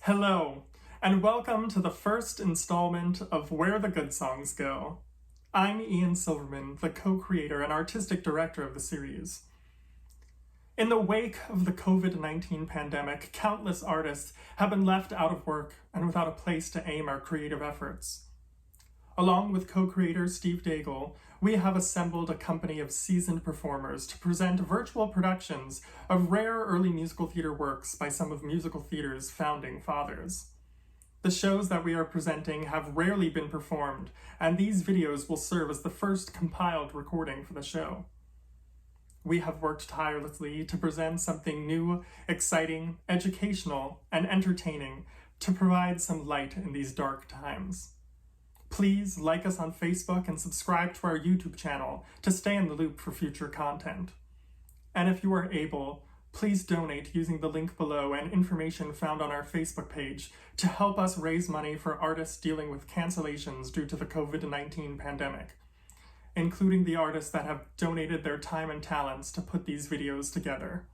Hello, and welcome to the first installment of Where the Good Songs Go. I'm Ian Silverman, the co-creator and artistic director of the series. In the wake of the COVID-19 pandemic, countless artists have been left out of work and without a place to aim our creative efforts. Along with co-creator Steve Daigle, we have assembled a company of seasoned performers to present virtual productions of rare early musical theater works by some of musical theater's founding fathers. The shows that we are presenting have rarely been performed, and these videos will serve as the first compiled recording for the show. We have worked tirelessly to present something new, exciting, educational, and entertaining to provide some light in these dark times. Please like us on Facebook and subscribe to our YouTube channel to stay in the loop for future content. And if you are able, please donate using the link below and information found on our Facebook page to help us raise money for artists dealing with cancellations due to the COVID-19 pandemic, including the artists that have donated their time and talents to put these videos together.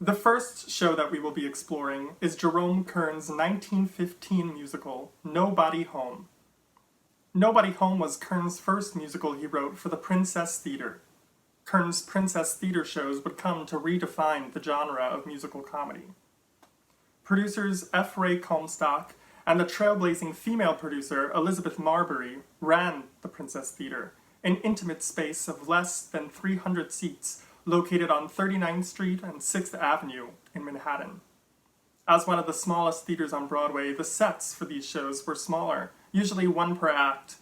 The first show that we will be exploring is Jerome Kern's 1915 musical, Nobody Home. Nobody Home was Kern's first musical he wrote for the Princess Theater. Kern's Princess Theater shows would come to redefine the genre of musical comedy. Producers F. Ray Comstock and the trailblazing female producer Elizabeth Marbury ran the Princess Theater, an intimate space of less than 300 seats located on 39th Street and 6th Avenue in Manhattan. As one of the smallest theaters on Broadway, the sets for these shows were smaller, usually one per act,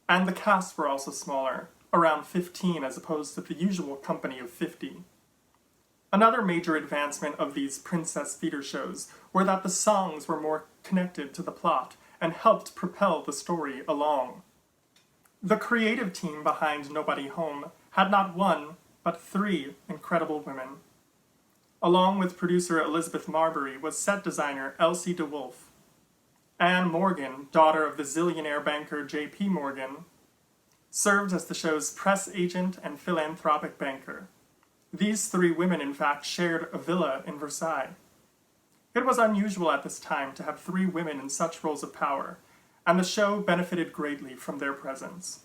and the casts were also smaller, around 15 as opposed to the usual company of 50. Another major advancement of these Princess Theater shows were that the songs were more connected to the plot and helped propel the story along. The creative team behind Nobody Home had not one, but three incredible women. Along with producer Elizabeth Marbury was set designer Elsie DeWolf. Anne Morgan, daughter of the zillionaire banker J.P. Morgan, served as the show's press agent and philanthropic banker. These three women, in fact, shared a villa in Versailles. It was unusual at this time to have three women in such roles of power, and the show benefited greatly from their presence.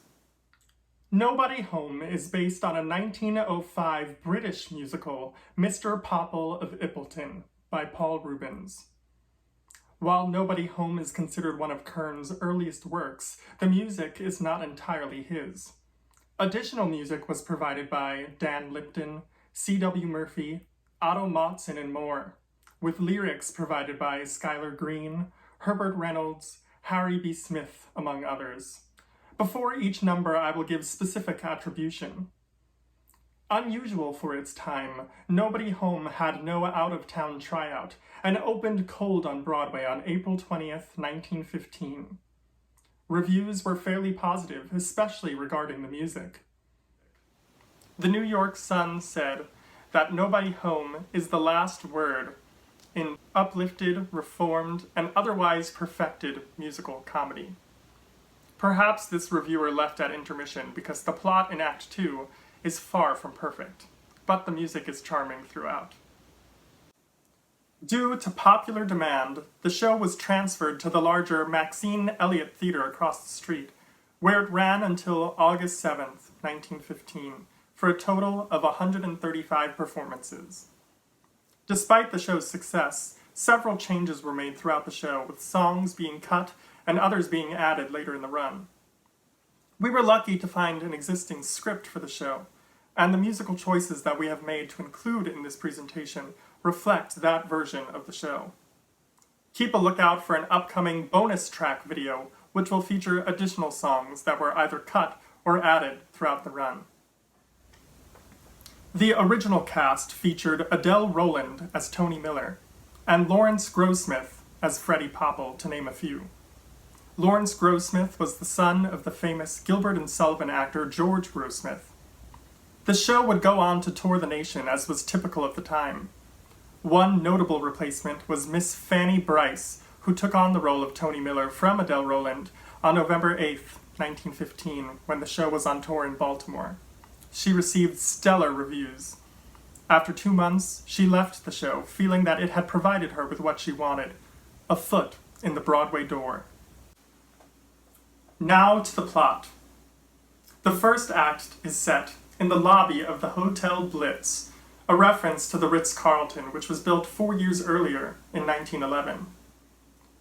Nobody Home is based on a 1905 British musical, Mr. Popple of Ippleton, by Paul Rubens. While Nobody Home is considered one of Kern's earliest works, the music is not entirely his. Additional music was provided by Dan Lipton, C.W. Murphy, Otto Motson, and more, with lyrics provided by Schuyler Green, Herbert Reynolds, Harry B. Smith, among others. Before each number, I will give specific attribution. Unusual for its time, Nobody Home had no out-of-town tryout and opened cold on Broadway on April 20th, 1915. Reviews were fairly positive, especially regarding the music. The New York Sun said that Nobody Home is the last word in uplifted, reformed, and otherwise perfected musical comedy. Perhaps this reviewer left at intermission because the plot in Act 2 is far from perfect, but the music is charming throughout. Due to popular demand, the show was transferred to the larger Maxine Elliott Theater across the street, where it ran until August 7th, 1915, for a total of 135 performances. Despite the show's success, several changes were made throughout the show, with songs being cut and others being added later in the run. We were lucky to find an existing script for the show, and the musical choices that we have made to include in this presentation reflect that version of the show. Keep a lookout for an upcoming bonus track video, which will feature additional songs that were either cut or added throughout the run. The original cast featured Adele Rowland as Tony Miller, and Lawrence Grossmith as Freddie Popple, to name a few. Lawrence Grossmith was the son of the famous Gilbert and Sullivan actor George Grossmith, The show would go on to tour the nation, as was typical of the time. One notable replacement was Miss Fanny Bryce, who took on the role of Tony Miller from Adele Rowland on November 8th, 1915, when the show was on tour in Baltimore. She received stellar reviews. After 2 months, she left the show, feeling that it had provided her with what she wanted, a foot in the Broadway door. Now to the plot. The first act is set in the lobby of the Hotel Blitz, a reference to the Ritz-Carlton, which was built 4 years earlier in 1911.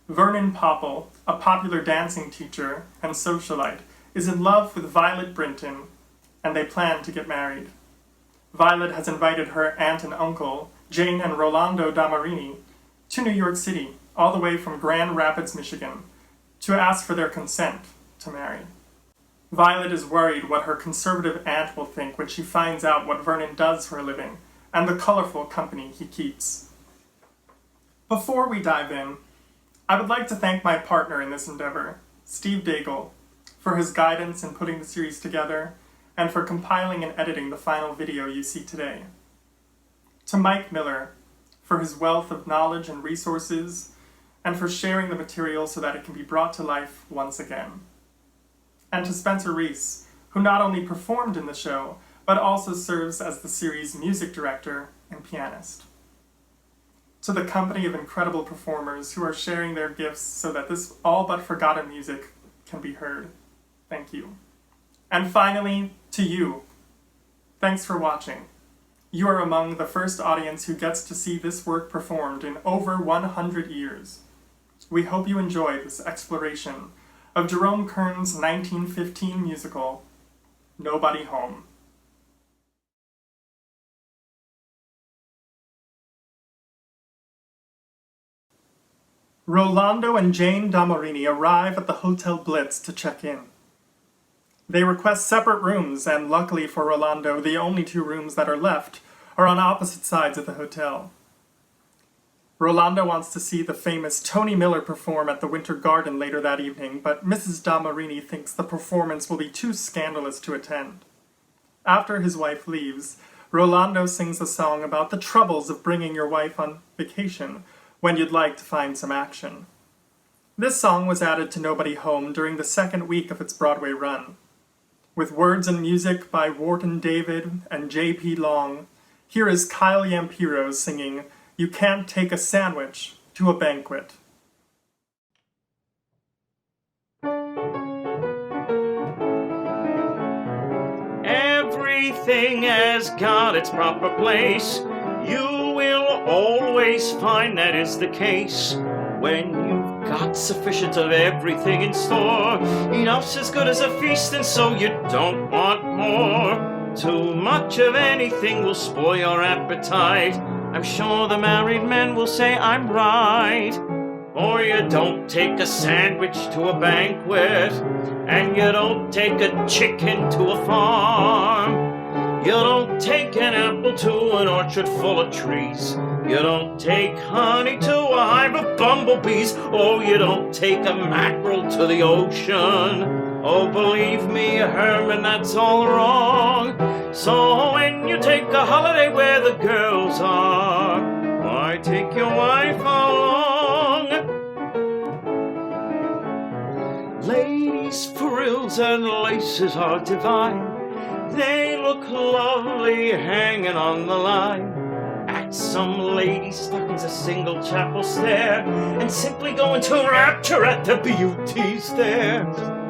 Vernon Popple, a popular dancing teacher and socialite, is in love with Violet Brinton, and they plan to get married. Violet has invited her aunt and uncle, Jane and Rolando Damarini, to New York City, all the way from Grand Rapids, Michigan, to ask for their consent to marry. Violet is worried what her conservative aunt will think when she finds out what Vernon does for a living, and the colorful company he keeps. Before we dive in, I would like to thank my partner in this endeavor, Steve Daigle, for his guidance in putting the series together, and for compiling and editing the final video you see today. To Mike Miller, for his wealth of knowledge and resources, and for sharing the material so that it can be brought to life once again. And to Spencer Reese, who not only performed in the show, but also serves as the series' music director and pianist. To the company of incredible performers who are sharing their gifts so that this all but forgotten music can be heard. Thank you. And finally, to you. Thanks for watching. You are among the first audience who gets to see this work performed in over 100 years. We hope you enjoy this exploration of Jerome Kern's 1915 musical, Nobody Home. Rolando and Jane Damarini arrive at the Hotel Blitz to check in. They request separate rooms, and luckily for Rolando, the only 2 rooms that are left are on opposite sides of the hotel. Rolando wants to see the famous Tony Miller perform at the Winter Garden later that evening, but Mrs. Damarini thinks the performance will be too scandalous to attend. After his wife leaves, Rolando sings a song about the troubles of bringing your wife on vacation when you'd like to find some action. This song was added to Nobody Home during the 2nd week of its Broadway run. With words and music by Wharton David and J.P. Long, here is Kyle Yampiro singing You Can't Take a Sandwich to a Banquet. Everything has got its proper place. You will always find that is the case. When you've got sufficient of everything in store, enough's as good as a feast, and so you don't want more. Too much of anything will spoil your appetite. I'm sure the married men will say I'm right. Or you don't take a sandwich to a banquet, and you don't take a chicken to a farm. You don't take an apple to an orchard full of trees. You don't take honey to a hive of bumblebees. Oh, you don't take a mackerel to the ocean. Oh, believe me, Herman, that's all wrong. So when you take a holiday where the girls are, why, take your wife along. Ladies' frills and laces are divine. They look lovely hanging on the line. At some lady's stockings a single chap will stare, and simply go into rapture at the beauties there.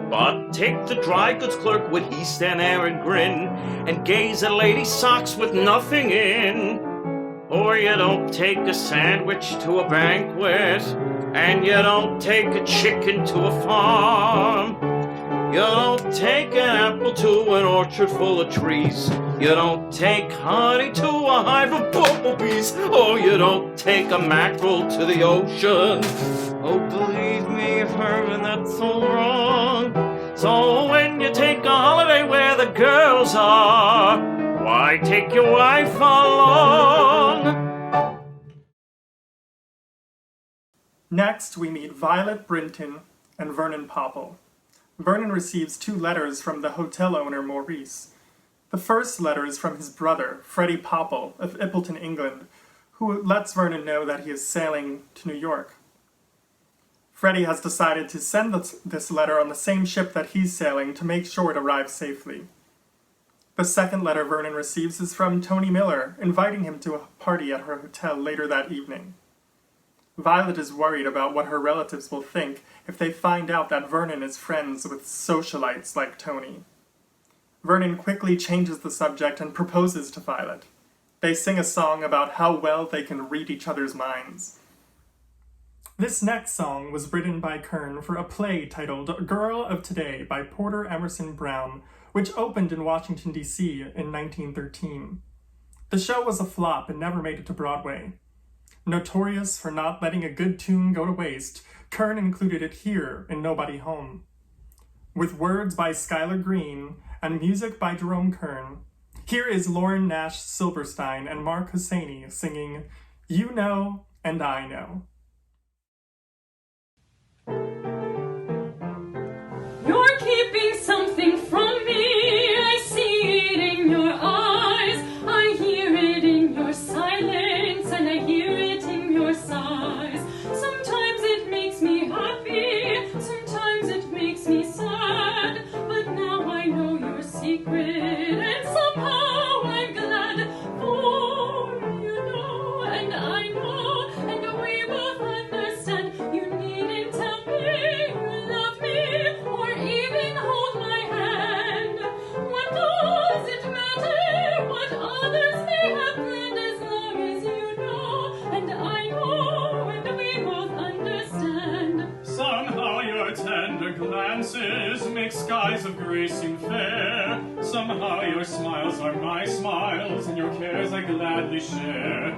But take the dry goods clerk, would he stand there and grin, and gaze at lady's socks with nothing in? Or you don't take a sandwich to a banquet, and you don't take a chicken to a farm. You don't take an apple to an orchard full of trees. You don't take honey to a hive of bumblebees. Oh, you don't take a mackerel to the ocean. Oh, believe me, Herman, that's all wrong. So when you take a holiday where the girls are, why, take your wife along. Next, we meet Violet Brinton and Vernon Popple. Vernon receives 2 letters from the hotel owner, Maurice. The first letter is from his brother, Freddie Popple, of Ippleton, England, who lets Vernon know that he is sailing to New York. Freddie has decided to send this letter on the same ship that he's sailing to make sure it arrives safely. The second letter Vernon receives is from Tony Miller, inviting him to a party at her hotel later that evening. Violet is worried about what her relatives will think if they find out that Vernon is friends with socialites like Tony. Vernon quickly changes the subject and proposes to Violet. They sing a song about how well they can read each other's minds. This next song was written by Kern for a play titled Girl of Today by Porter Emerson Brown, which opened in Washington, D.C. in 1913. The show was a flop and never made it to Broadway. Notorious for not letting a good tune go to waste, Kern included it here in Nobody Home. With words by Schuyler Green and music by Jerome Kern, here is Lauren Nash Silverstein and Mark Hosseini singing You Know and I Know. You're keeping something from me. I see it in your eyes. I hear it in your silence, and I hear it in your sighs. Sometimes it makes me happy, sometimes it makes me sad. But now I know your secret, and somehow I'm glad. For you know, and I know, and we both understand. You needn't tell me you love me, or even hold my hand. What does it matter what others may have planned, as long as you know and I know and we both understand? Somehow your tender glances make skies of gray seem fair. Somehow your smiles are my smiles, and your cares I gladly share.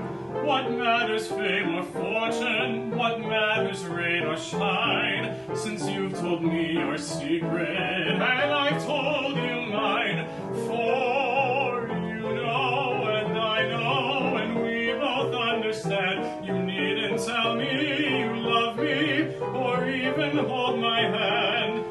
What matters fame or fortune? What matters rain or shine? Since you've told me your secret, and I've told you mine. For you know and I know, and we both understand. You needn't tell me you love me, or even hold my hand.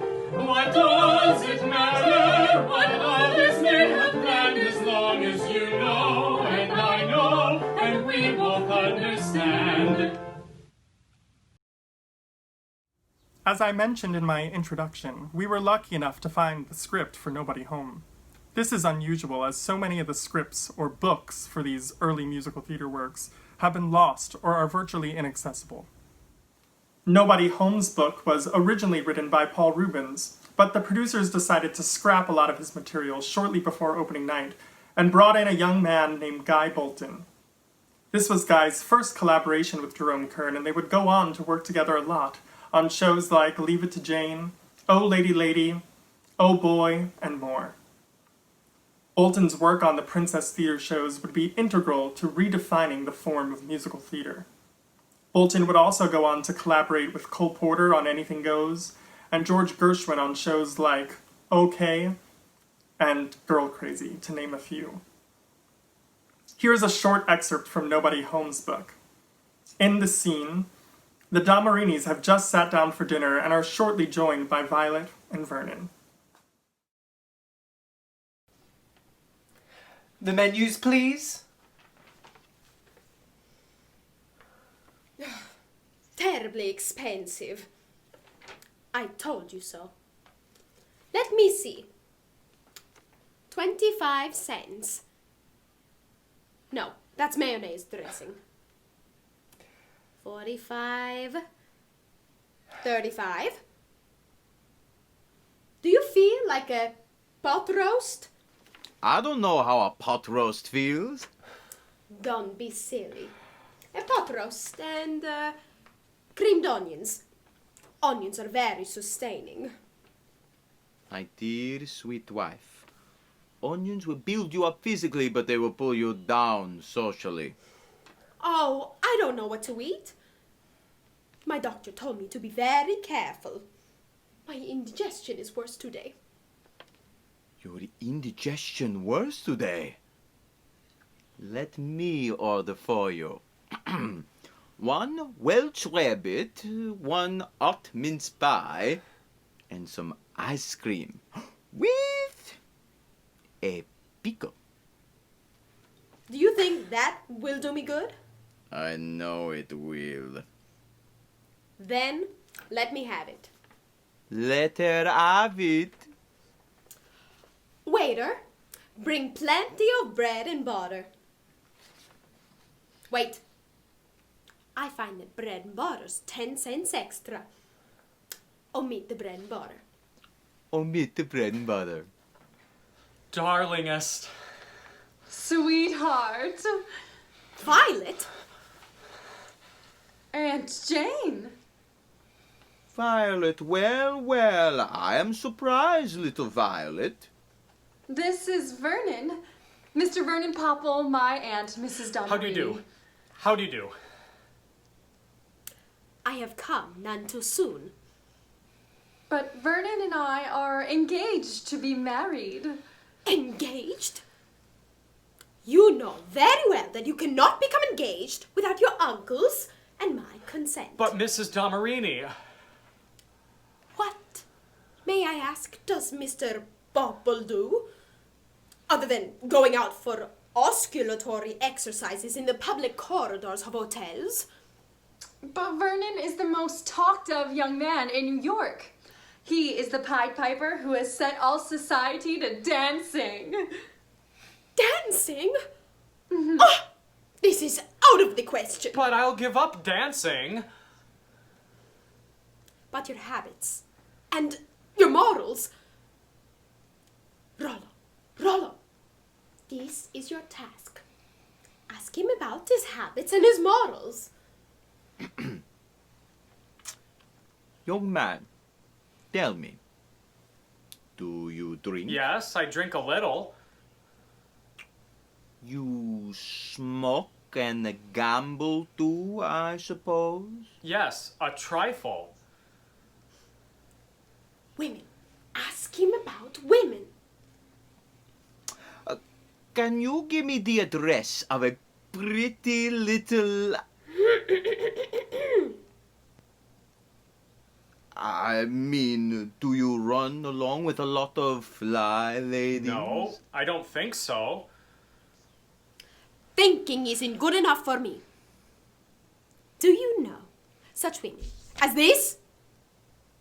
What does it matter what others may have planned, as long as you know and I know, and we both understand? As I mentioned in my introduction, we were lucky enough to find the script for Nobody Home. This is unusual, as so many of the scripts or books for these early musical theater works have been lost or are virtually inaccessible. Nobody Home's book was originally written by Paul Rubens, but the producers decided to scrap a lot of his material shortly before opening night and brought in a young man named Guy Bolton. This was Guy's first collaboration with Jerome Kern, and they would go on to work together a lot on shows like Leave It to Jane, Oh Lady Lady, Oh Boy, and more. Bolton's work on the Princess Theater shows would be integral to redefining the form of musical theater. Bolton would also go on to collaborate with Cole Porter on Anything Goes, and George Gershwin on shows like OK and Girl Crazy, to name a few. Here's a short excerpt from Nobody Home's book. In the scene, the Damarinis have just sat down for dinner and are shortly joined by Violet and Vernon. The menus, please. Terribly expensive. I told you so. Let me see. 25 cents. No, that's mayonnaise dressing. 45. 35. Do you feel like a pot roast? I don't know how a pot roast feels. Don't be silly. A pot roast and creamed onions. Onions are very sustaining. My dear sweet wife, onions will build you up physically, but they will pull you down socially. Oh, I don't know what to eat. My doctor told me to be very careful. My indigestion is worse today. Your indigestion worse today. Let me order for you. 1 Welsh rabbit, 1 hot mince pie, and some ice cream with a pico. Do you think that will do me good? I know it will. Then let me have it. Let her have it. Waiter, bring plenty of bread and butter. Wait. I find that bread and butter's 10 cents extra. Omit the bread and butter. Omit the bread and butter. Darlingest. Sweetheart. Violet? Aunt Jane. Violet, well, I am surprised, little Violet. This is Vernon. Mr. Vernon Popple, my aunt, Mrs. Donovan. How do you do? How do you do? I have come none too soon. But Vernon and I are engaged to be married. Engaged? You know very well that you cannot become engaged without your uncle's and my consent. But Mrs. Damarini... What, may I ask, does Mr. Popple do? Other than going out for osculatory exercises in the public corridors of hotels? But Vernon is the most talked of young man in New York. He is the Pied Piper who has set all society to dancing. Dancing? Oh, this is out of the question. But I'll give up dancing. But your habits and your morals. Rollo, this is your task. Ask him about his habits and his morals. Young man, tell me, do you drink? Yes, I drink a little. You smoke and gamble too, I suppose? Yes, a trifle. Women. Ask him about women. Can you give me the address of a pretty little... I mean, do you run along with a lot of fly ladies? No, I don't think so. Thinking isn't good enough for me. Do you know such women as this?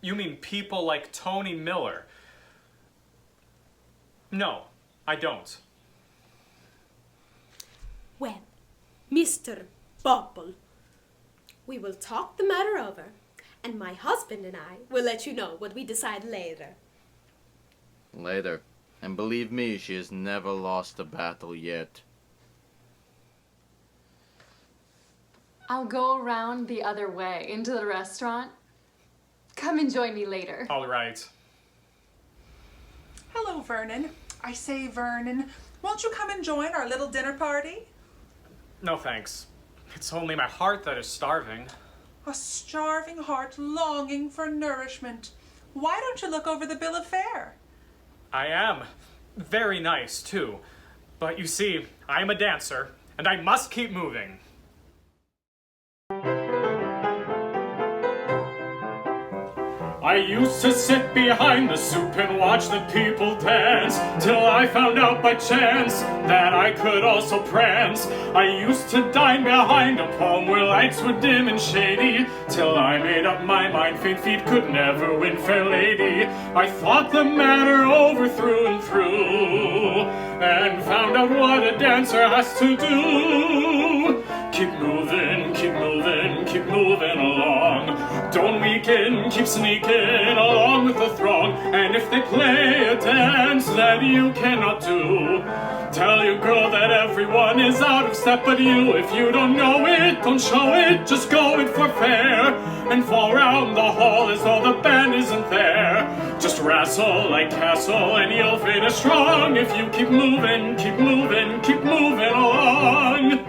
You mean people like Tony Miller? No, I don't. Well, Mr. Popple, we will talk the matter over, and my husband and I will let you know what we decide later. Later. And believe me, she has never lost a battle yet. I'll go around the other way into the restaurant. Come and join me later. All right. Hello, Vernon. I say, Vernon, won't you come and join our little dinner party? No thanks. It's only my heart that is starving. A starving heart longing for nourishment. Why don't you look over the bill of fare? I am. Very nice, too. But you see, I am a dancer, and I must keep moving. I used to sit behind the soup and watch the people dance, till I found out by chance that I could also prance. I used to dine behind a palm where lights were dim and shady, till I made up my mind faint feet could never win fair lady. I thought the matter over through and through, and found out what a dancer has to do. Keep moving, keep moving, keep moving along. Don't weaken, keep sneaking along with the throng. And if they play a dance that you cannot do, tell your girl that everyone is out of step but you. If you don't know it, don't show it, just go in for fair, and fall round the hall as though the band isn't there. Just wrestle like Castle and you'll finish strong if you keep moving, keep moving, keep moving along.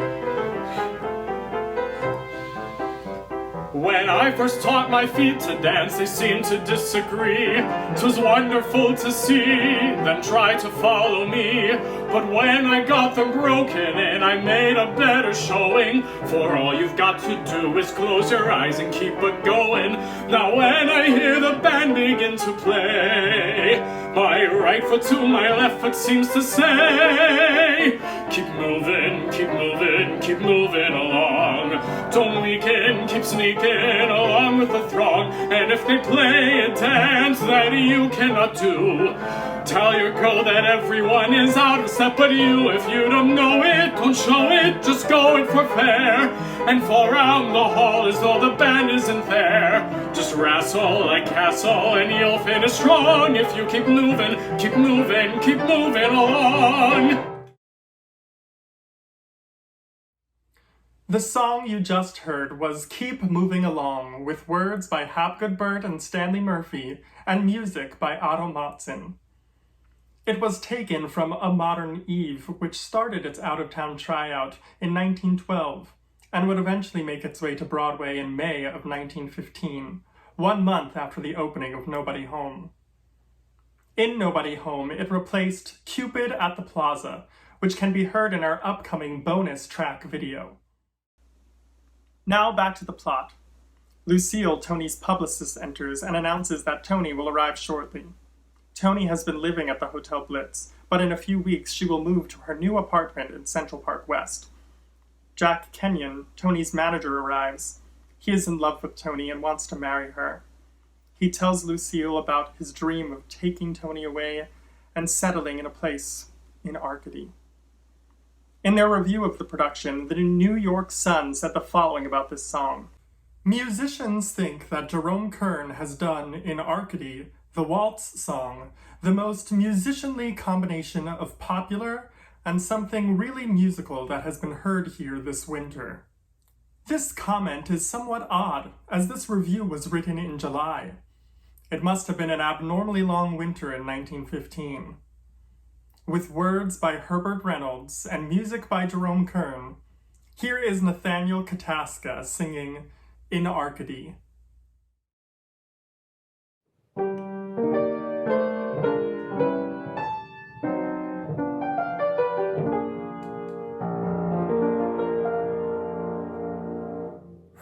When I first taught my feet to dance, they seemed to disagree. 'Twas wonderful to see them try to follow me. But when I got them broken in, I made a better showing. For all you've got to do is close your eyes and keep it going. Now when I hear the band begin to play, my right foot to my left foot seems to say, keep moving, keep moving, keep moving along. Don't weaken, keep sneaking along with the throng. And if they play a dance that you cannot do, tell your girl that everyone is out of step but you. If you don't know it, don't show it, just go in for fair. And fall round the hall as though the band isn't there. Just wrestle like castle and you'll finish strong. If you keep moving, keep moving, keep moving along. The song you just heard was Keep Moving Along, with words by Hapgood Burt and Stanley Murphy, and music by Otto Motzin. It was taken from A Modern Eve, which started its out-of-town tryout in 1912, and would eventually make its way to Broadway in May of 1915, 1 month after the opening of Nobody Home. In Nobody Home, it replaced Cupid at the Plaza, which can be heard in our upcoming bonus track video. Now back to the plot. Lucille, Tony's publicist, enters and announces that Tony will arrive shortly. Tony has been living at the Hotel Blitz, but in a few weeks she will move to her new apartment in Central Park West. Jack Kenyon, Tony's manager, arrives. He is in love with Tony and wants to marry her. He tells Lucille about his dream of taking Tony away and settling in a place in Arcady. In their review of the production, the New York Sun said the following about this song. Musicians think that Jerome Kern has done in Arcady, the waltz song, the most musicianly combination of popular and something really musical that has been heard here this winter. This comment is somewhat odd, as this review was written in July. It must have been an abnormally long winter in 1915. With words by Herbert Reynolds and music by Jerome Kern, here is Nathaniel Kataska singing In Arcady.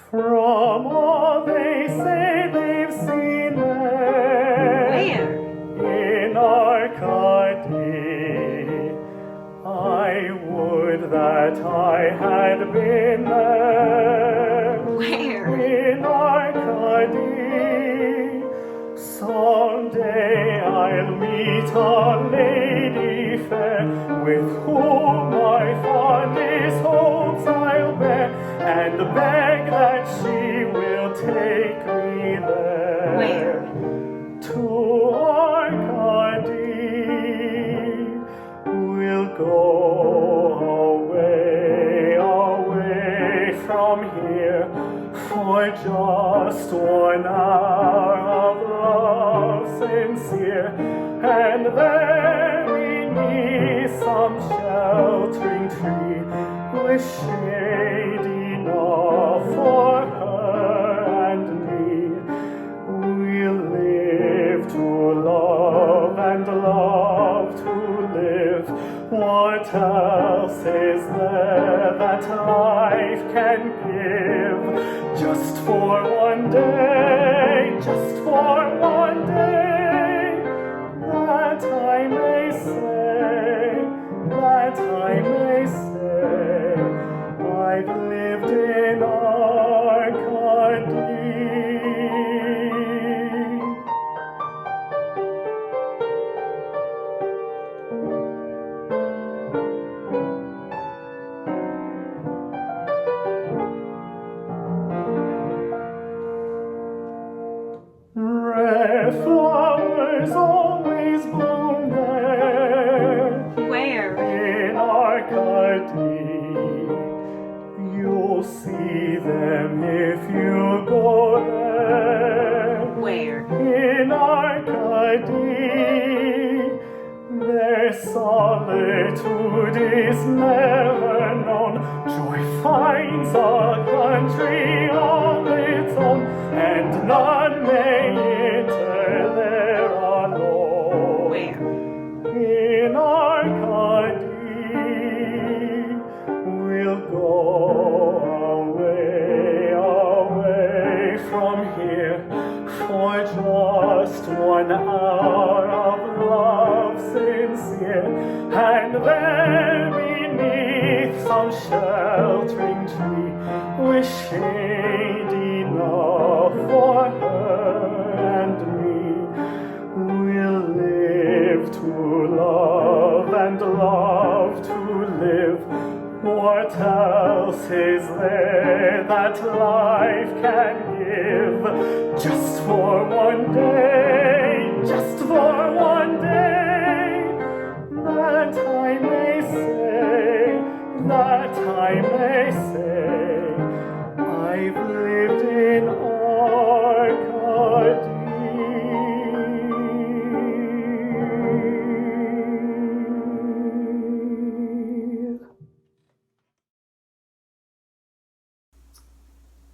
From all they say they've seen there. Where? In Arcady. I would that I had been there. Where? In Arcady. Someday I'll meet a lady fair, with whom my fondest hopes I'll bear, and beg that she will take me there. Where? To Arcady. We'll go away, away from here, for just 1 hour of love sincere, and there beneath some sheltering tree, with shade enough for her and me, we'll live to love and love to live. What else is there that life can give? Just for 1 day, just for 1 day, that I may say, that I may say, I've lived in Arcady. Red flowers always bloom there. Where? In Arcady. You'll see them if you go there. Where? In Arcady. Their solitude is never known. Joy finds a country all its own. And there beneath some sheltering tree, with shade enough for her and me, we'll live to love and love to live. What else is there that life can give? Just for one day, just for one day, that I may say, that I may say, I've lived in Arcady.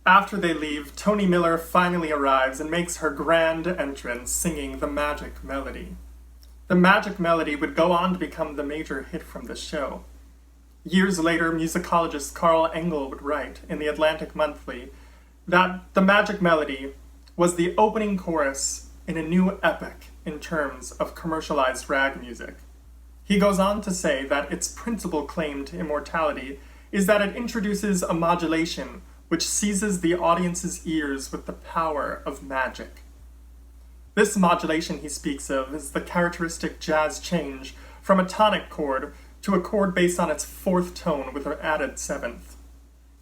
After they leave, Tony Miller finally arrives and makes her grand entrance singing the Magic Melody. The Magic Melody would go on to become the major hit from the show. Years later, musicologist Carl Engel would write in the Atlantic Monthly that the Magic Melody was the opening chorus in a new epoch in terms of commercialized rag music. He goes on to say that its principal claim to immortality is that it introduces a modulation which seizes the audience's ears with the power of magic. This modulation he speaks of is the characteristic jazz change from a tonic chord to a chord based on its fourth tone with an added seventh.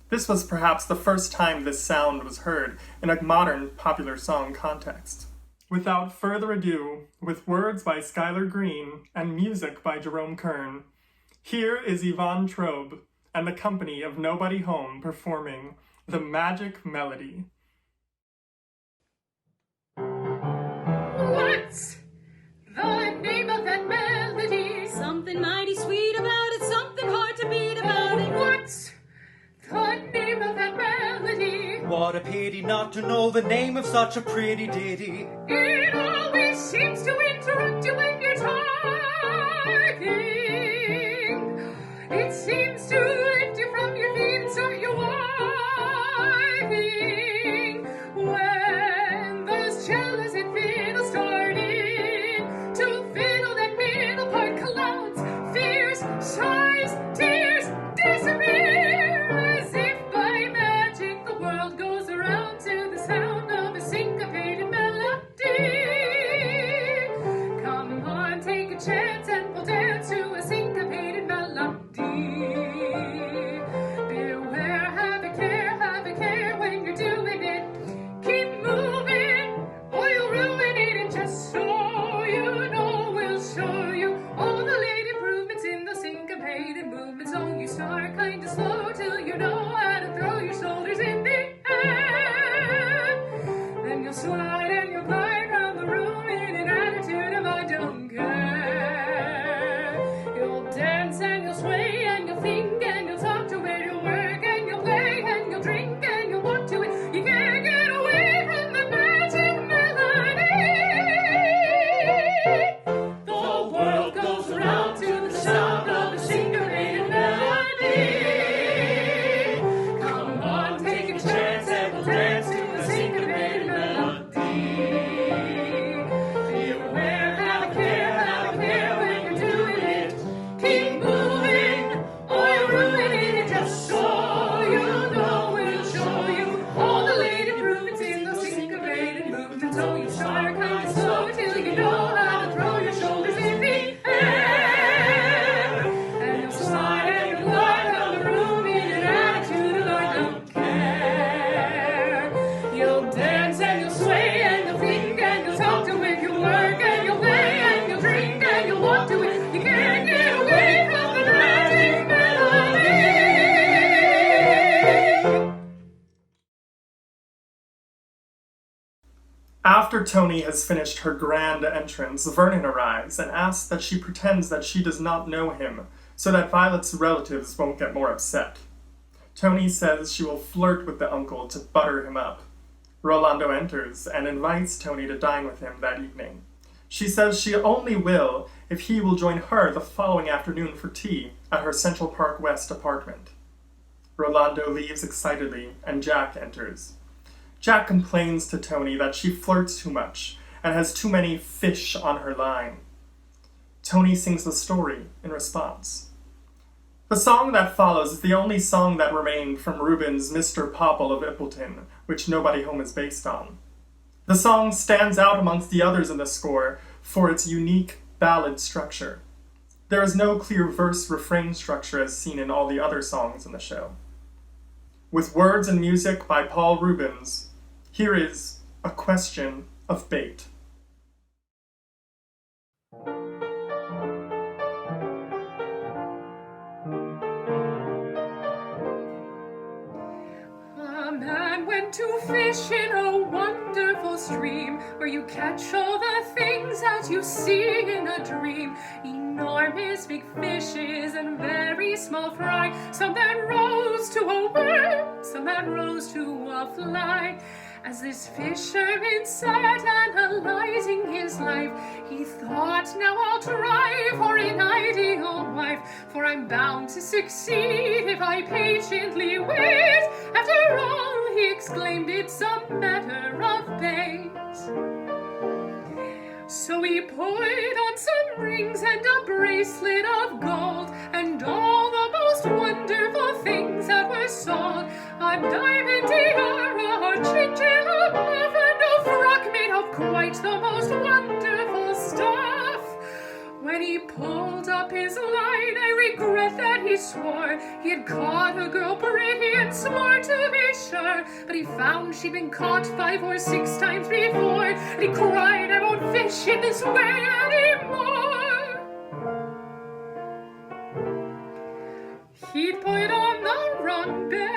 This was perhaps the first time this sound was heard in a modern popular song context. Without further ado, with words by Skylar Green and music by Jerome Kern, here is Yvonne Trobe and the company of Nobody Home performing The Magic Melody. What's the name of that melody? Something mighty sweet about it, something hard to beat about it. What's the name of that melody? What a pity not to know the name of such a pretty ditty. It always seems to interrupt you when you're talking. It seems to lift you from your feet and start you walking. When those cellos and fiddles started to fiddle that middle part, clouds, fears, sighs, tears disappear as if by magic. The world goes around to the sound of a syncopated melody. Come on, take a chance and we'll dance to a syncopated melody. Beware, have a care when you're doing it. Keep moving or you'll ruin it. And just so you know, we'll show you all the late improvements in the syncopated movement. So you start kind of slow till you know how to throw your shoulders in the air. Then you'll slide and you'll glide around the room in an attitude of I don't care. You'll dance and you'll sway and you'll think and you'll talk to it. You'll work and you'll play and you'll drink and you'll walk to it. You can't get away from the magic melody. The world goes around to the sound of a syncopated melody. Come on, take a chance and we'll dance to a syncopated melody. Beware, have a care when you're doing it. Keep moving or you'll ruin it. Just so you know, we'll show you all the late improvements in the syncopated movement. So you start kind of slow till you know how to throw your shoulders in the air. And you'll slide and you'll glide around the room in an attitude of I don't care. You'll dance and you'll sway and you'll think and you'll talk to it. You'll work and you'll play and you'll drink and you'll walk to it. You can't get away from the magic melody. After Tony has finished her grand entrance, Vernon arrives and asks that she pretends that she does not know him, so that Violet's relatives won't get more upset. Tony says she will flirt with the uncle to butter him up. Rolando enters and invites Tony to dine with him that evening. She says she only will if he will join her the following afternoon for tea at her Central Park West apartment. Rolando leaves excitedly and Jack enters. Jack complains to Tony that she flirts too much and has too many fish on her line. Tony sings the story in response. The song that follows is the only song that remained from Rubens' Mr. Popple of Ippleton, which Nobody Home is based on. The song stands out amongst the others in the score for its unique ballad structure. There is no clear verse-refrain structure as seen in all the other songs in the show. With words and music by Paul Rubens, here is A Question of Bait. A man went to fish in a wonderful stream where you catch all the things that you see in a dream. Enormous big fishes and very small fry, some that rose to a worm, some that rose to a fly. As this fisherman sat analyzing his life, he thought, now I'll try for an ideal wife, for I'm bound to succeed if I patiently wait. After all, he exclaimed, it's a matter of bait. So he put on some rings and a bracelet of gold, and all the most wonderful things that were sold. A diamond tiara, a chinchilla muff, and a frock made of quite the most wonderful stuff. When he pulled up his line, I regret that he swore he had caught a girl pretty and smart, to be sure. But he found she'd been caught 5 or 6 times before, and he cried, I won't fish in this way anymore. He'd put on the wrong bait.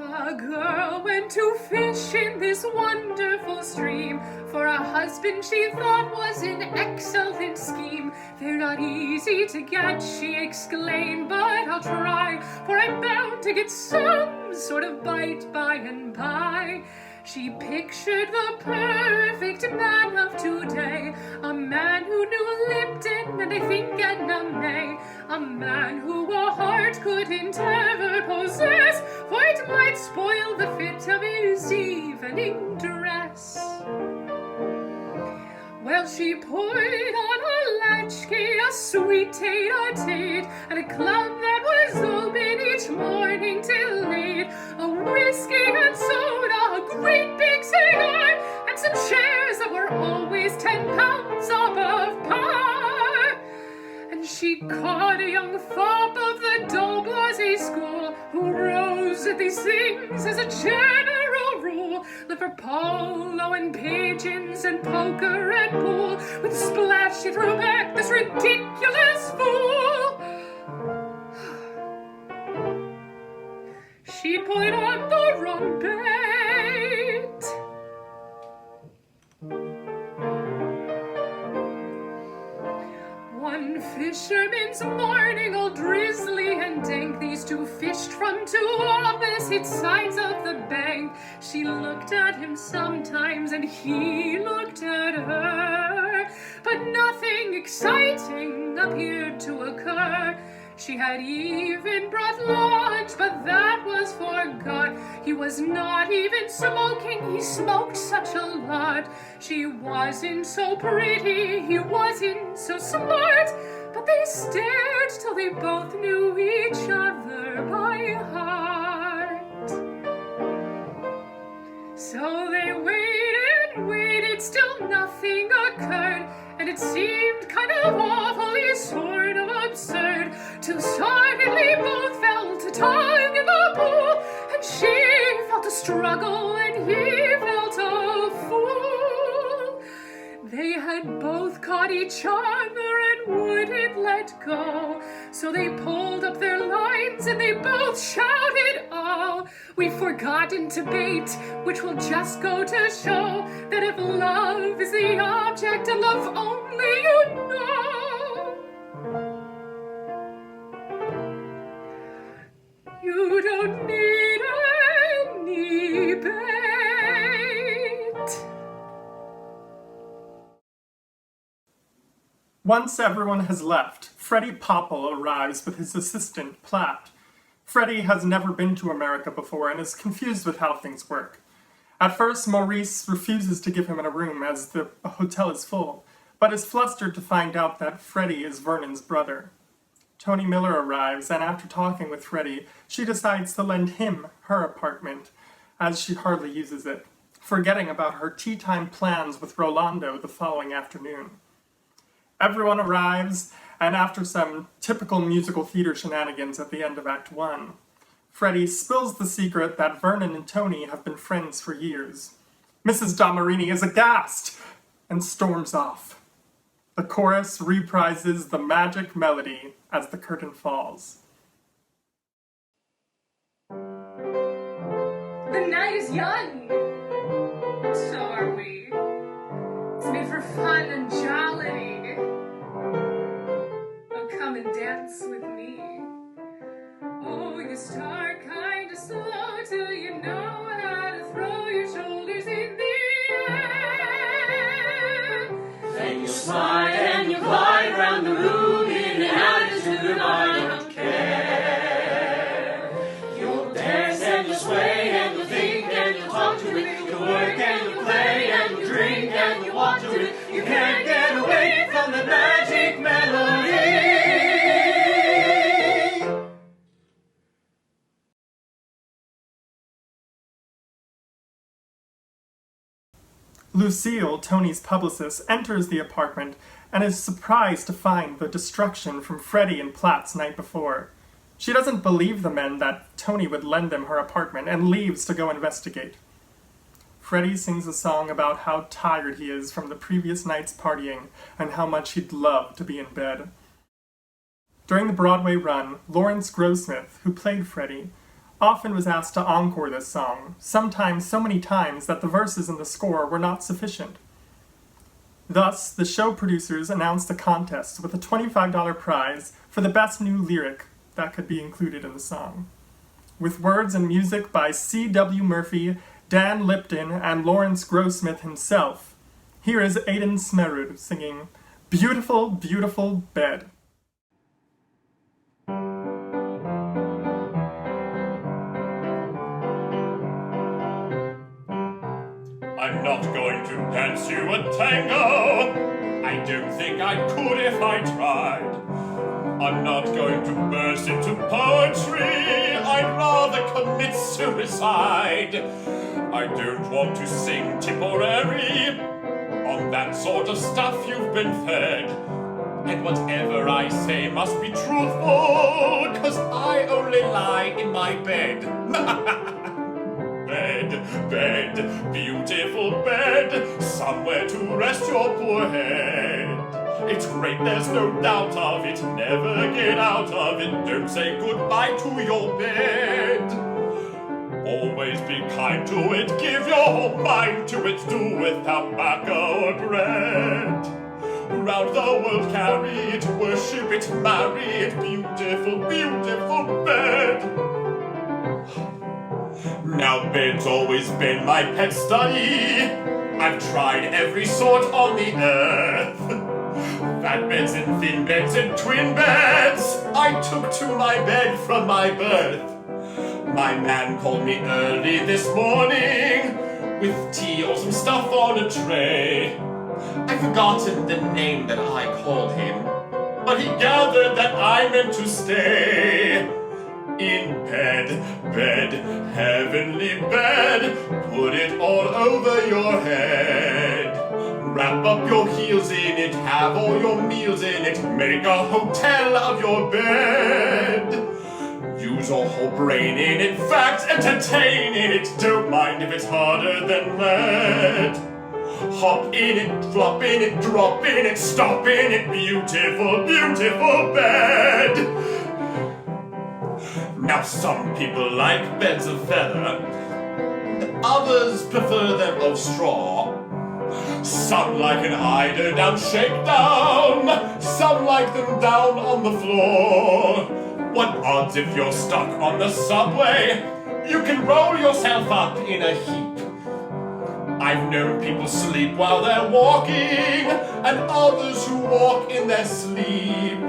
A girl went to fish in this wonderful stream for a husband she thought was an excellent scheme. They're not easy to get, she exclaimed, but I'll try, for I'm bound to get some sort of bite by and by. She pictured the perfect man of today, a man who knew Lipton and I think Edna May, a man who a heart couldn't ever possess, for it might spoil the fit of his evening dress. Well, she put on a latchkey, a sweet tate-a-tate, and a club that was open each morning till late, a whiskey and soda, a great big cigar, and some shares that were always 10 pounds above par. And she caught a young fop of the Doughboys school, who rose at these things as a general rule, lived for polo and pigeons and poker and pool. With a splash she threw back this ridiculous fool. She put on the wrong bait. One fisherman's morning, all drizzly and dank, these two fished from 2 opposite sides of the bank. She looked at him sometimes and he looked at her, but nothing exciting appeared to occur. She had even brought lunch, but that was forgot. He was not even smoking, he smoked such a lot. She wasn't so pretty, he wasn't so smart, but they stared till they both knew each other by heart. So they waited and waited, still nothing occurred, and it seemed kind of awfully sort of absurd, till suddenly both fell to tug in the pool, and she felt a struggle and he felt a fool. They had both caught each other and wouldn't let go, so they pulled up their lines and they both shouted, oh, we've forgotten to bait, which will just go to show that if love is the object and love only you know, you don't need any bait. Once everyone has left, Freddie Popple arrives with his assistant, Platt. Freddie has never been to America before and is confused with how things work. At first, Maurice refuses to give him a room as the hotel is full, but is flustered to find out that Freddie is Vernon's brother. Tony Miller arrives, and after talking with Freddie, she decides to lend him her apartment, as she hardly uses it, forgetting about her tea time plans with Rolando the following afternoon. Everyone arrives, and after some typical musical theater shenanigans at the end of Act 1, Freddie spills the secret that Vernon and Tony have been friends for years. Mrs. Damarini is aghast and storms off. The chorus reprises the magic melody as the curtain falls. The night is young. So are we. It's made for fun and jollity. Oh, come and dance with me. Oh, you start kind of slow till you know how to throw your shoulders in the air. Then you slide and you glide round the room in an attitude of I don't care. You'll dance and you'll sway and you'll think and you'll talk to it. You'll work and you'll play and you'll drink and you'll walk to it. You can't get away from the magic melody. Lucille, Tony's publicist, enters the apartment and is surprised to find the destruction from Freddie and Platt's night before. She doesn't believe the men that Tony would lend them her apartment and leaves to go investigate. Freddie sings a song about how tired he is from the previous night's partying and how much he'd love to be in bed. During the Broadway run, Lawrence Grossmith, who played Freddie, often was asked to encore this song, sometimes so many times that the verses in the score were not sufficient. Thus, the show producers announced a contest with a $25 prize for the best new lyric that could be included in the song. With words and music by C.W. Murphy, Dan Lipton, and Lawrence Grossmith himself, here is Aidan Smerud singing Beautiful, Beautiful Bed. I'm not going to dance you a tango. I don't think I could if I tried. I'm not going to burst into poetry. I'd rather commit suicide. I don't want to sing Tipperary. On that sort of stuff you've been fed. And whatever I say must be truthful, 'cause I only lie in my bed. Bed, bed, beautiful bed, somewhere to rest your poor head. It's great, there's no doubt of it, never get out of it, don't say goodbye to your bed. Always be kind to it, give your whole mind to it, do without tobacco or bread. Round the world carry it, worship it, marry it, beautiful, beautiful bed. Now bed's always been my pet study. I've tried every sort on the earth. Fat beds and thin beds and twin beds I took to my bed from my birth. My man called me early this morning with tea or some stuff on a tray. I've forgotten the name that I called him, but he gathered that I meant to stay. In bed, bed, heavenly bed, put it all over your head. Wrap up your heels in it, have all your meals in it, make a hotel of your bed. Use your whole brain in it, facts entertain in it, don't mind if it's harder than lead. Hop in it, drop in it, drop in it, stop in it, beautiful, beautiful bed. Now some people like beds of feather, others prefer them of straw. Some like an eider-down shakedown, some like them down on the floor. What odds if you're stuck on the subway? You can roll yourself up in a heap. I've known people sleep while they're walking, and others who walk in their sleep.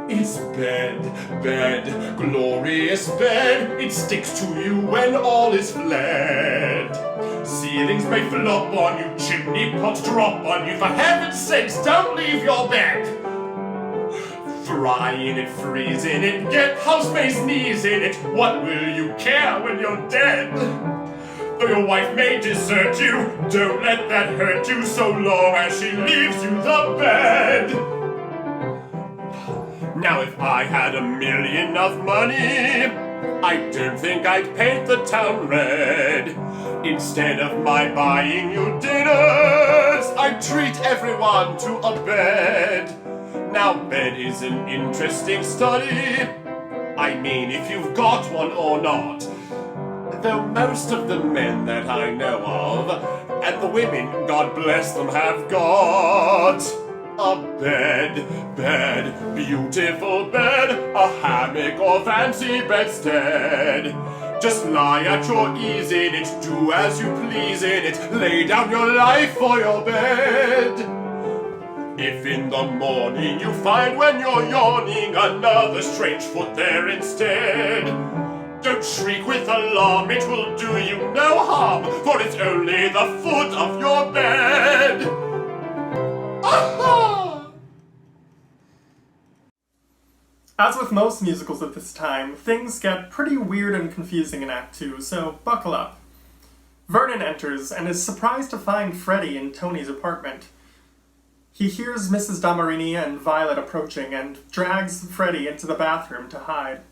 It's bed, bed, glorious bed. It sticks to you when all is fled. Ceilings may flop on you, chimney pots drop on you. For heaven's sakes, don't leave your bed. Fry in it, freeze in it, get housemaid's knees in it. What will you care when you're dead? Though your wife may desert you, don't let that hurt you so long as she leaves you the bed. Now if I had $1 million of money, I don't think I'd paint the town red. Instead of my buying you dinners, I'd treat everyone to a bed. Now bed is an interesting study. I mean, if you've got one or not. Though most of the men that I know of, and the women, God bless them, have got a bed, beautiful bed, a hammock or fancy bedstead. Just lie at your ease in it, do as you please in it, lay down your life for your bed. If in the morning you find when you're yawning another strange foot there instead, don't shriek with alarm, it will do you no harm, for it's only the foot of your bed. Aha! As with most musicals at this time, things get pretty weird and confusing in Act 2, so buckle up. Vernon enters and is surprised to find Freddie in Tony's apartment. He hears Mrs. Damarini and Violet approaching and drags Freddie into the bathroom to hide.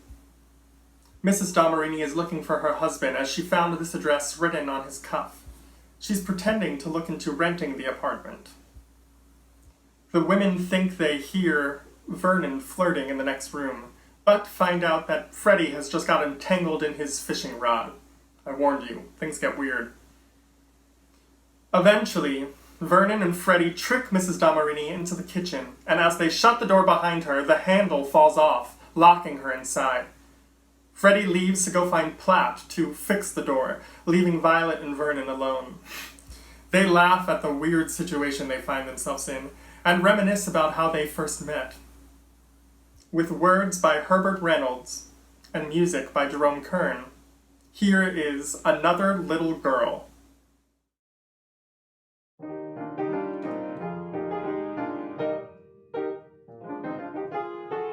Mrs. Damarini is looking for her husband as she found this address written on his cuff. She's pretending to look into renting the apartment. The women think they hear Vernon flirting in the next room, but find out that Freddie has just got entangled in his fishing rod. I warned you, things get weird. Eventually, Vernon and Freddie trick Mrs. Damarini into the kitchen, and as they shut the door behind her, the handle falls off, locking her inside. Freddie leaves to go find Platt to fix the door, leaving Violet and Vernon alone. They laugh at the weird situation they find themselves in, and reminisce about how they first met. With words by Herbert Reynolds and music by Jerome Kern, here is Another Little Girl.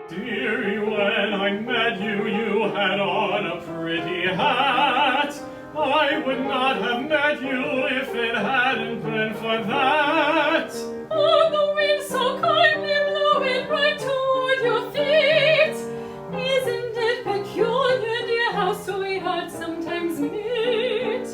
Dearie, when I met you, you had on a pretty hat. I would not have met you if it hadn't been for that. Oh, the wind so kindly blew it right toward your feet. Isn't it peculiar, dear, how sweethearts sometimes meet?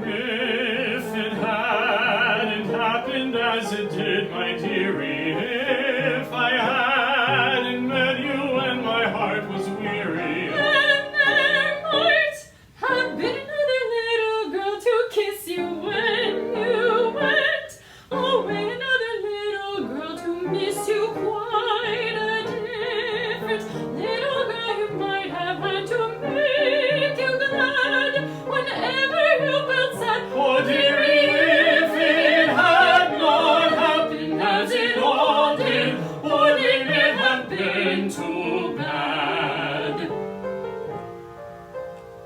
If it hadn't happened as it did, my dearie, if I hadn't met you and my heart was weary, And there might have been another little girl to kiss you when you went away, another little girl to miss you, quite a different little girl you might have had to make you glad whenever you felt sad. oh dearie, if it had not happened as it all did, wouldn't it have been too bad?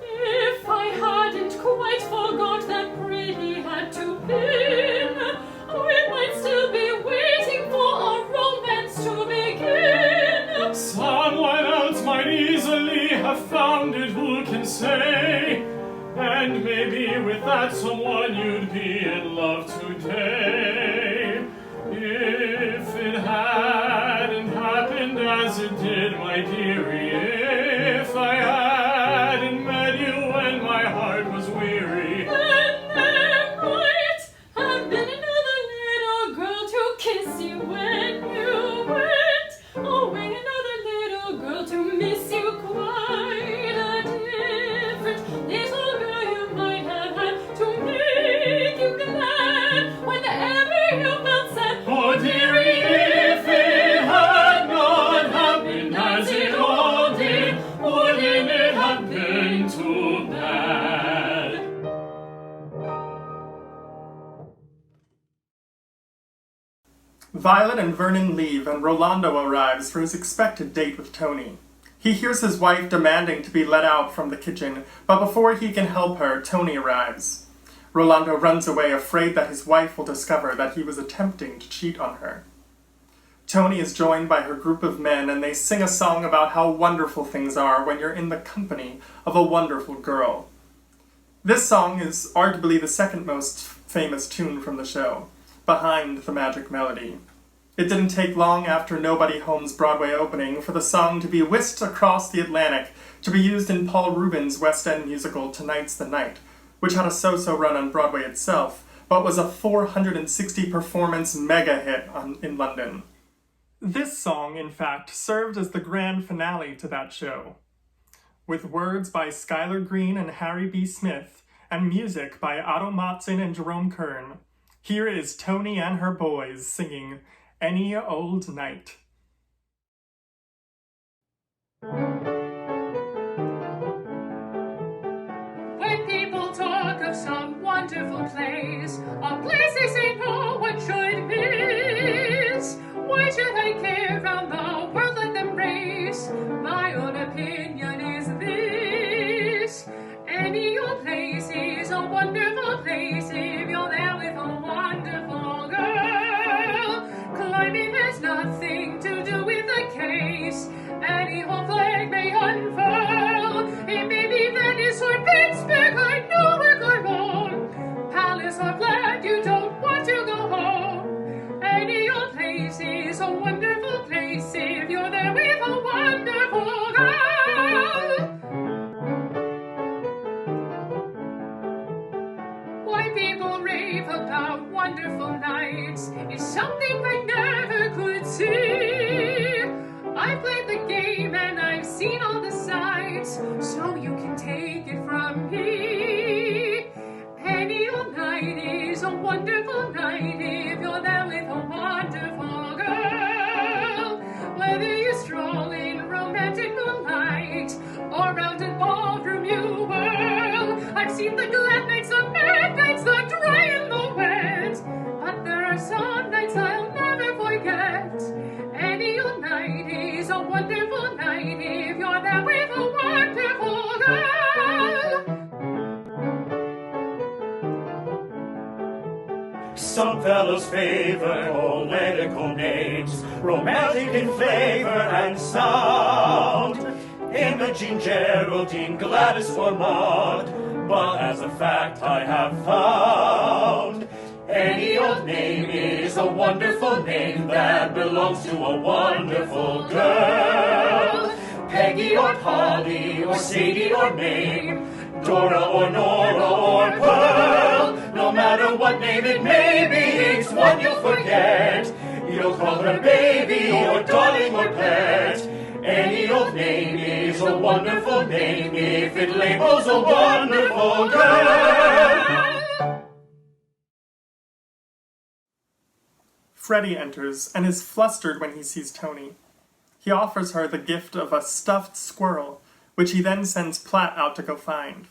If I hadn't quite forgot that pretty had to pin, we might still be waiting for a romance to begin. Someone else might easily have found it, who can say? And maybe with that someone you'd be in love today. If it hadn't happened as it did, my dearie, if I hadn't met you when my heart was weary, Then there might have been another little girl to kiss you when you went away, another little girl to miss you, quite a different little girl you might have had to make you glad whenever you felt sad. oh dearie, if it had not happened as it all did, wouldn't it have been too bad? Violet and Vernon leave, and Rolando arrives for his expected date with Tony. He hears his wife demanding to be let out from the kitchen, but before he can help her, Tony arrives. Rolando runs away, afraid that his wife will discover that he was attempting to cheat on her. Tony is joined by her group of men, and they sing a song about how wonderful things are when you're in the company of a wonderful girl. This song is arguably the second most famous tune from the show, behind the magic melody. It didn't take long after Nobody Home's Broadway opening for the song to be whisked across the Atlantic to be used in Paul Rubens' West End musical Tonight's the Night, which had a so-so run on Broadway itself, but was a 460-performance mega-hit in London. This song, in fact, served as the grand finale to that show. With words by Schuyler Green and Harry B. Smith, and music by Otto Matzin and Jerome Kern, here is Tony and her boys singing Any Old Night. When people talk of some wonderful place, a place they say no one should miss, why should I care round the world let them race? My own opinion is this: any old place is a wonderful place if you're there with a wonderful girl. Climbing has nothing to do with the case. Any old flag may unfurl. It may be Venice or Pittsburgh or Newark or Rome, Palace or flat you don't want to go home. Any old place is a wonderful place if you're there with a wonderful girl. Why people rave about wonderful nights is something I never could see. I've played the game and I've seen all the sights, so you can take it from me. Any old night is a wonderful night if you're there with a wonderful girl. Whether you stroll in romantic moonlight or round a ballroom you whirl, I've seen the glad nights, the mad nights, the dry and the wet, but there are some nights I'll never forget. Any old night is a wonderful night if you're there with a wonderful girl. Some fellows favor poetical names, romantic in flavor and sound. Imogene, Geraldine, Gladys, or Maud, but as a fact I have found, any old name is a wonderful name that belongs to a wonderful girl. Peggy or Polly or Sadie or Maid, Dora or Nora or Pearl, no matter what name it may be, it's one you'll forget. You'll call her baby or darling or pet. Any old name is a wonderful name if it labels a wonderful girl. Freddie enters and is flustered when he sees Tony. He offers her the gift of a stuffed squirrel, which he then sends Platt out to go find.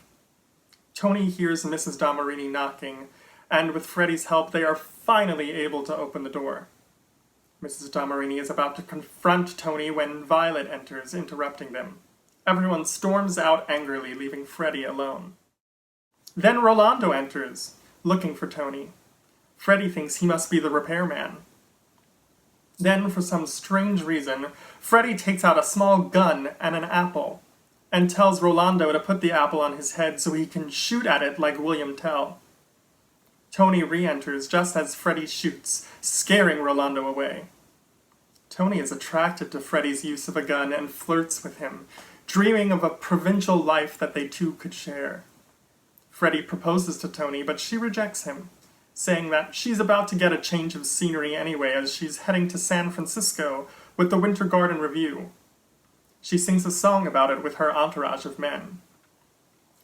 Tony hears Mrs. Damarini knocking, and with Freddie's help they are finally able to open the door. Mrs. Damarini is about to confront Tony when Violet enters, interrupting them. Everyone storms out angrily, leaving Freddie alone. Then Rolando enters, looking for Tony. Freddie thinks he must be the repairman. Then, for some strange reason, Freddie takes out a small gun and an apple, and tells Rolando to put the apple on his head so he can shoot at it like William Tell. Tony re-enters just as Freddie shoots, scaring Rolando away. Tony is attracted to Freddie's use of a gun and flirts with him, dreaming of a provincial life that they two could share. Freddie proposes to Tony, but she rejects him, saying that she's about to get a change of scenery anyway as she's heading to San Francisco with the Winter Garden Review. She sings a song about it with her entourage of men.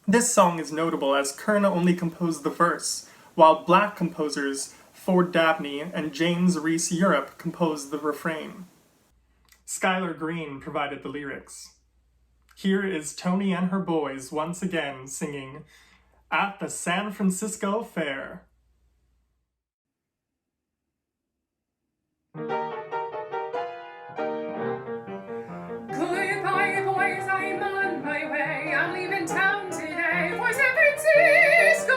This song is notable as Kern only composed the verse, while black composers Ford Dabney and James Reese Europe composed the refrain. Schuyler Green provided the lyrics. Here is Tony and her boys once again singing At the San Francisco Fair. Goodbye, boys, I'm on my way. I'm leaving town today for San Francisco.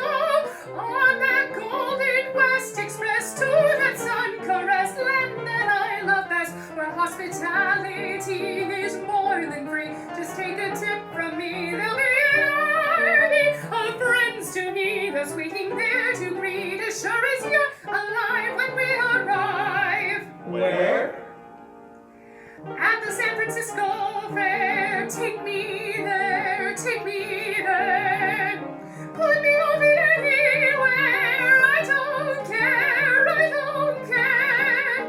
Your hospitality is more than free. Just take a tip from me. There'll be an army of friends to meet us, waiting there to greet, as sure as you're alive when we arrive. Where? At the San Francisco Fair. Take me there, take me there. Put me over anywhere. I don't care, I don't care.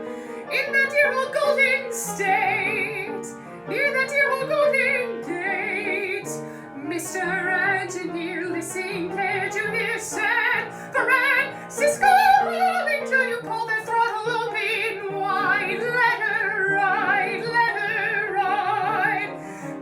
In that dear old Golden State, near that dear old Golden Gate. Mr. Engineer, listen, can't you hear San Francisco rolling till you pull the throttle open wide? Let her ride, let her ride.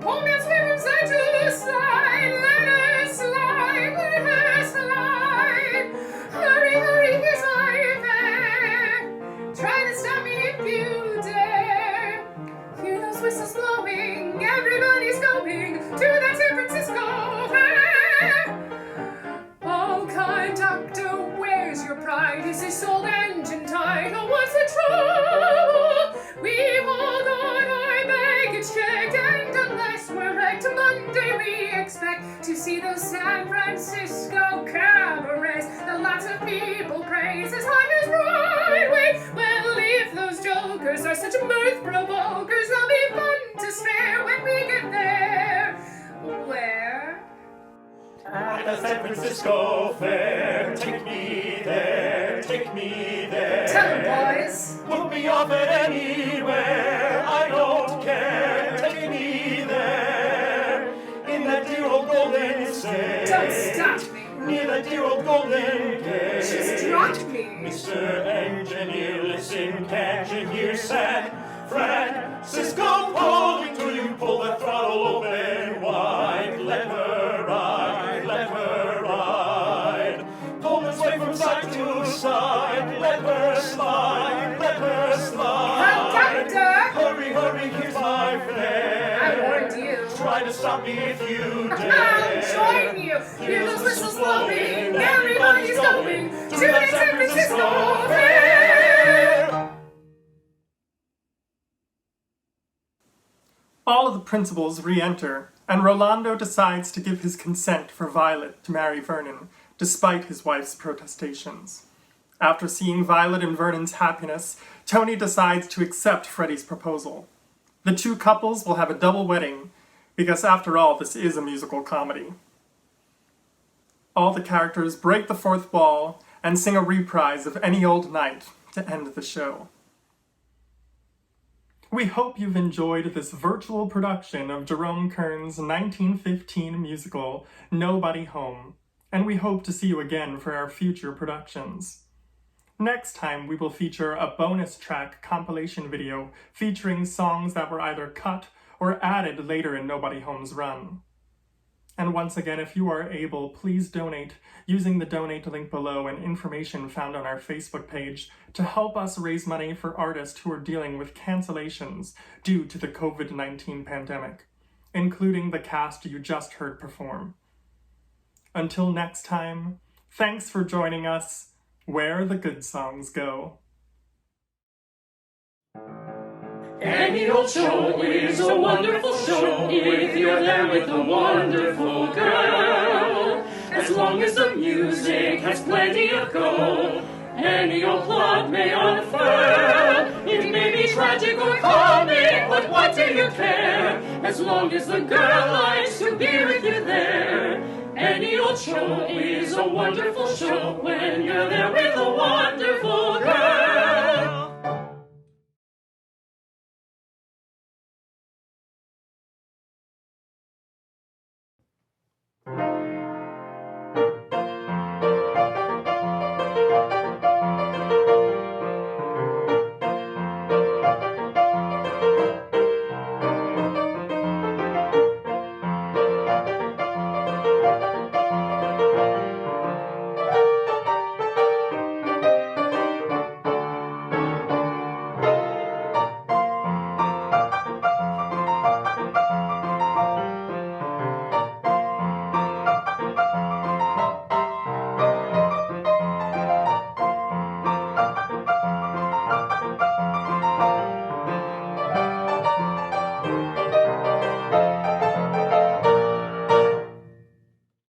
Pull me and swing from side to side. Let her slide, let her slide. Hurry, hurry, here's my fare. Try to stop me if you dare. Hear those whistles blowing, everybody's going to that San Francisco Fair. Oh, conductor, where's your pride? Is this old engine tight? Oh, what's the trouble? We've all got our baggage checked, and unless we're wrecked Monday, we expect to see those San Francisco cabarets that lots of people praise as high as Broadway. Well, if those jokers are such mirth provokers, they'll be fun to spare when we get there. Where? At the San Francisco Fair. Take me there, take me there. Tell 'em, boys. Put me off at anywhere, I don't care. Take me there. In that dear old Golden State. Don't stop me. Near that dear old Golden Gate. She's dropped me. Mr. Engineer, listen, can't you hear San Francisco calling to you? Pull the throttle open wide. Let her ride, let her ride. Pull this way from side to side. Let her slide, let her slide. Conductor! Hurry, hurry, here's my fare. I warned you. Try to stop me if you dare. I'll join you. Hear those whistles blowing. Everybody's going to the San Francisco Fair. All of the principals re-enter, and Rolando decides to give his consent for Violet to marry Vernon, despite his wife's protestations. After seeing Violet and Vernon's happiness, Tony decides to accept Freddie's proposal. The two couples will have a double wedding, because after all, this is a musical comedy. All the characters break the fourth wall and sing a reprise of Any Old Night to end the show. We hope you've enjoyed this virtual production of Jerome Kern's 1915 musical, Nobody Home, and we hope to see you again for our future productions. Next time, we will feature a bonus track compilation video featuring songs that were either cut or added later in Nobody Home's run. And once again, if you are able, please donate using the donate link below and information found on our Facebook page to help us raise money for artists who are dealing with cancellations due to the COVID-19 pandemic, including the cast you just heard perform. Until next time, thanks for joining us where the good songs go. Any old show is a wonderful show if you're there with a wonderful girl. As long as the music has plenty of go, any old plot may unfurl. It may be tragic or comic, but what do you care? As long as the girl likes to be with you there. Any old show is a wonderful show when you're there with a wonderful girl.